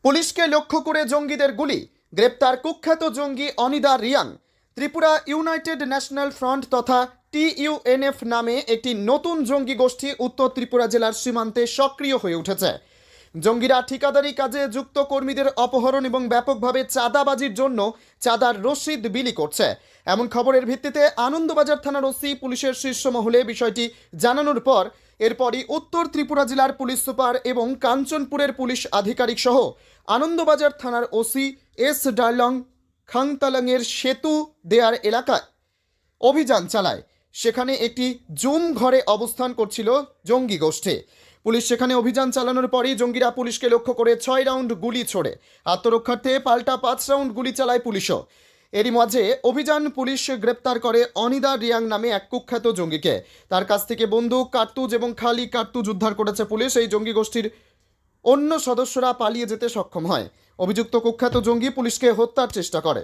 পুলিশকে লক্ষ্য করে জঙ্গিদের গুলি, গ্রেপ্তার কুখ্যাত জঙ্গি Anida Reang. Tripura united national front তথা TUNF নামে একটি নতুন জঙ্গি গোষ্ঠী উত্তর ত্রিপুরা জেলার সীমান্তে সক্রিয় হয়ে উঠেছে। জঙ্গিরা ঠিকাদারি কাজে যুক্ত কর্মীদের অপহরণ এবং ব্যাপকভাবে চাঁদাবাজির জন্য চাঁদার রসিদ বিলি করছে। এমন খবরের ভিত্তিতে আনন্দবাজার থানার ওসি পুলিশের শীর্ষ মহলে বিষয়টি জানানোর পর এরপরই উত্তর ত্রিপুরা জেলার পুলিশ সুপার এবং কাঞ্চনপুরের পুলিশ আধিকারিক সহ আনন্দবাজার থানার ওসি এস ডালং খাংতালাংয়ের সেতু দেয়ার এলাকায় অভিযান চালায়। সেখানে একটি জুম ঘরে অবস্থান করছিল জঙ্গি গোষ্ঠী। পুলিশ সেখানে অভিযান চালানোর পরই জঙ্গিরা পুলিশকে লক্ষ্য করে 6 রাউন্ড গুলি ছোড়ে। আত্মরক্ষার্থে পাল্টা 5 রাউন্ড গুলি চালায় পুলিশও। এরই মাঝে অভিযান পুলিশ গ্রেপ্তার করে অনিদা রিয়াং নামে এক কুখ্যাত জঙ্গিকে। তার কাছ থেকে বন্দুক, কার্তুজ এবং খালি কার্তুজ উদ্ধার করেছে পুলিশ। এই জঙ্গি গোষ্ঠীর অন্য সদস্যরা পালিয়ে যেতে সক্ষম হয়। অভিযুক্ত কুখ্যাত জঙ্গি পুলিশকে হত্যার চেষ্টা করে।